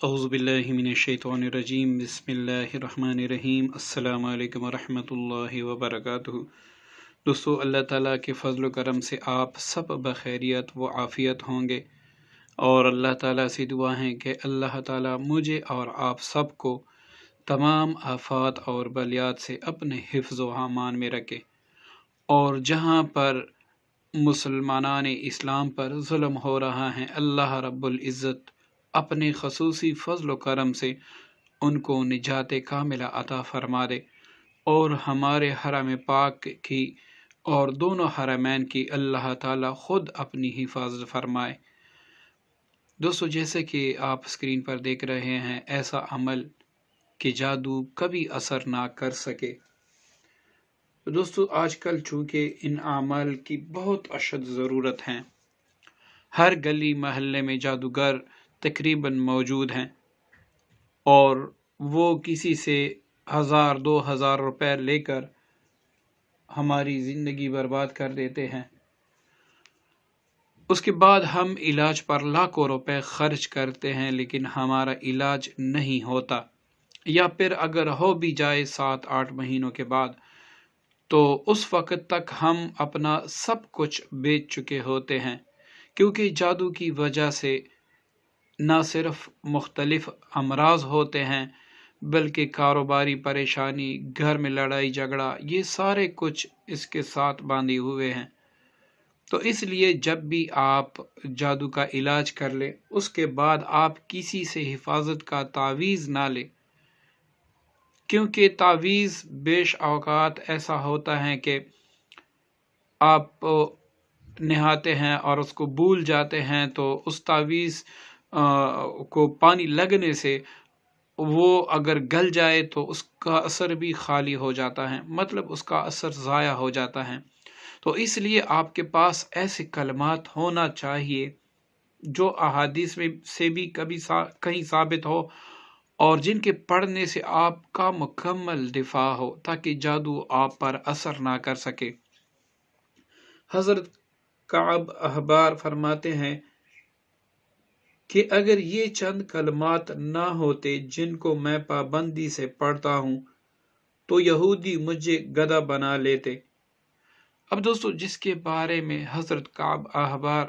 اعوذ باللہ من الشیطان الرجیم بسم اللہ الرحمن الرحیم السلام علیکم ورحمۃ اللہ وبرکاتہ۔ دوستو، اللہ تعالیٰ کے فضل و کرم سے آپ سب بخیریت و عافیت ہوں گے، اور اللہ تعالیٰ سے دعا ہے کہ اللہ تعالیٰ مجھے اور آپ سب کو تمام آفات اور بلیات سے اپنے حفظ و امان میں رکھے، اور جہاں پر مسلمانان اسلام پر ظلم ہو رہا ہے، اللہ رب العزت اپنے خصوصی فضل و کرم سے ان کو نجات کاملہ عطا فرما دے، اور ہمارے حرم پاک کی اور دونوں حرمین کی اللہ تعالیٰ خود اپنی حفاظت فرمائے۔ دوستو، جیسے کہ آپ اسکرین پر دیکھ رہے ہیں، ایسا عمل کہ جادو کبھی اثر نہ کر سکے۔ دوستو، آج کل چونکہ ان اعمال کی بہت اشد ضرورت ہے، ہر گلی محلے میں جادوگر تقریباً موجود ہیں، اور وہ کسی سے 1000-2000 روپے لے کر ہماری زندگی برباد کر دیتے ہیں۔ اس کے بعد ہم علاج پر لاکھوں روپے خرچ کرتے ہیں، لیکن ہمارا علاج نہیں ہوتا، یا پھر اگر ہو بھی جائے 7-8 مہینوں کے بعد، تو اس وقت تک ہم اپنا سب کچھ بیچ چکے ہوتے ہیں، کیونکہ جادو کی وجہ سے نہ صرف مختلف امراض ہوتے ہیں، بلکہ کاروباری پریشانی، گھر میں لڑائی جھگڑا، یہ سارے کچھ اس کے ساتھ باندھے ہوئے ہیں۔ تو اس لیے جب بھی آپ جادو کا علاج کر لیں، اس کے بعد آپ کسی سے حفاظت کا تعویذ نہ لیں، کیونکہ تعویذ بیش اوقات ایسا ہوتا ہے کہ آپ نہاتے ہیں اور اس کو بھول جاتے ہیں، تو اس تعویذ کو پانی لگنے سے وہ اگر گل جائے تو اس کا اثر بھی خالی ہو جاتا ہے، مطلب اس کا اثر ضائع ہو جاتا ہے۔ تو اس لیے آپ کے پاس ایسے کلمات ہونا چاہیے جو احادیث میں سے بھی کہیں ثابت ہو، اور جن کے پڑھنے سے آپ کا مکمل دفاع ہو، تاکہ جادو آپ پر اثر نہ کر سکے۔ حضرت کعب احبار فرماتے ہیں کہ اگر یہ چند کلمات نہ ہوتے جن کو میں پابندی سے پڑھتا ہوں، تو یہودی مجھے گدھا بنا لیتے۔ اب دوستو، جس کے بارے میں حضرت کعب احبار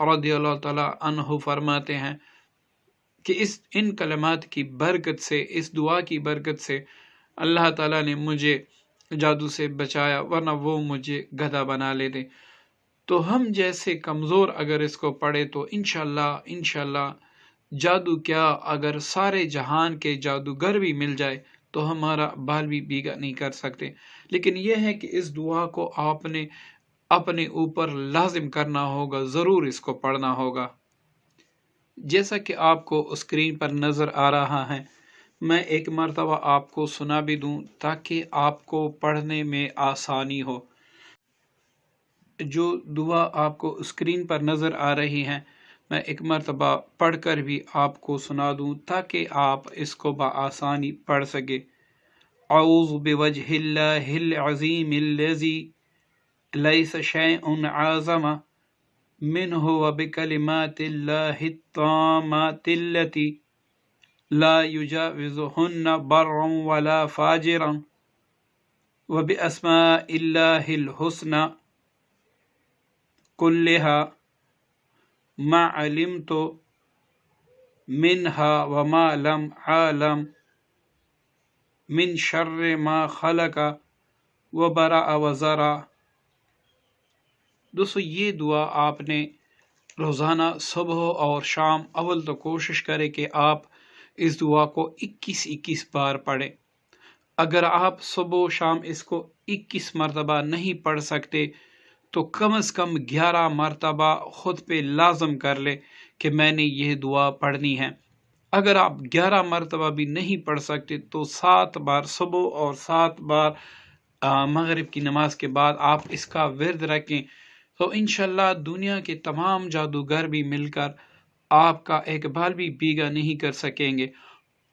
رضی اللہ تعالی عنہ فرماتے ہیں کہ ان کلمات کی برکت سے، اس دعا کی برکت سے اللہ تعالیٰ نے مجھے جادو سے بچایا، ورنہ وہ مجھے گدھا بنا لیتے۔ تو ہم جیسے کمزور اگر اس کو پڑھے تو انشاءاللہ جادو کیا، اگر سارے جہان کے جادوگر بھی مل جائے تو ہمارا بال بھی بیگا نہیں کر سکتے۔ لیکن یہ ہے کہ اس دعا کو آپ نے اپنے اوپر لازم کرنا ہوگا، ضرور اس کو پڑھنا ہوگا۔ جیسا کہ آپ کو اسکرین پر نظر آ رہا ہے، میں ایک مرتبہ آپ کو سنا بھی دوں تاکہ آپ کو پڑھنے میں آسانی ہو۔ جو دعا آپ کو اسکرین پر نظر آ رہی ہے، میں ایک مرتبہ پڑھ کر بھی آپ کو سنا دوں تاکہ آپ اس کو بآسانی پڑھ سکے۔ اعوذ بوجہ اللہ العظیم الذی لیس شیء اعظم منہ وبکلمات اللہ التامات التی لا یجاوزہن بر ولا فاجر وباسماء اللہ الحسنى كلها ما علمت منها وما لم عالم من شر ما خلق وبرأ وزرع۔ دوستو، یہ دعا آپ نے روزانہ صبح اور شام، اول تو کوشش کرے کہ آپ اس دعا کو 21 بار پڑھیں۔ اگر آپ صبح و شام اس کو 21 مرتبہ نہیں پڑھ سکتے تو کم از کم 11 مرتبہ خود پہ لازم کر لے کہ میں نے یہ دعا پڑھنی ہے۔ اگر آپ 11 مرتبہ بھی نہیں پڑھ سکتے تو 7 بار صبح اور 7 بار مغرب کی نماز کے بعد آپ اس کا ورد رکھیں، تو انشاءاللہ دنیا کے تمام جادوگر بھی مل کر آپ کا ایک بال بھی بیگا نہیں کر سکیں گے۔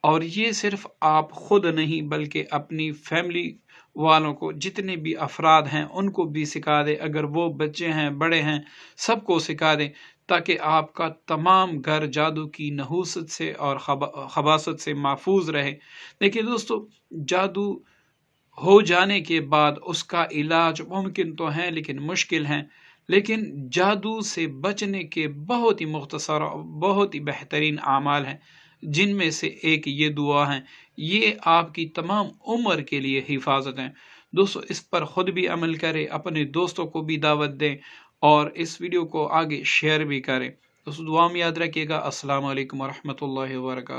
اور یہ صرف آپ خود نہیں بلکہ اپنی فیملی والوں کو، جتنے بھی افراد ہیں ان کو بھی سکھا دیں، اگر وہ بچے ہیں بڑے ہیں سب کو سکھا دیں، تاکہ آپ کا تمام گھر جادو کی نحوست سے اور خباثت سے محفوظ رہے۔ دیکھیے دوستو، جادو ہو جانے کے بعد اس کا علاج ممکن تو ہے لیکن مشکل ہے، لیکن جادو سے بچنے کے بہت ہی مختصر اور بہت ہی بہترین اعمال ہیں، جن میں سے ایک یہ دعا ہے۔ یہ آپ کی تمام عمر کے لیے حفاظت ہے۔ دوستو اس پر خود بھی عمل کریں، اپنے دوستوں کو بھی دعوت دیں اور اس ویڈیو کو آگے شیئر بھی کریں۔ دوستو دعا میں یاد رکھیے گا۔ السلام علیکم ورحمۃ اللہ وبرکاتہ۔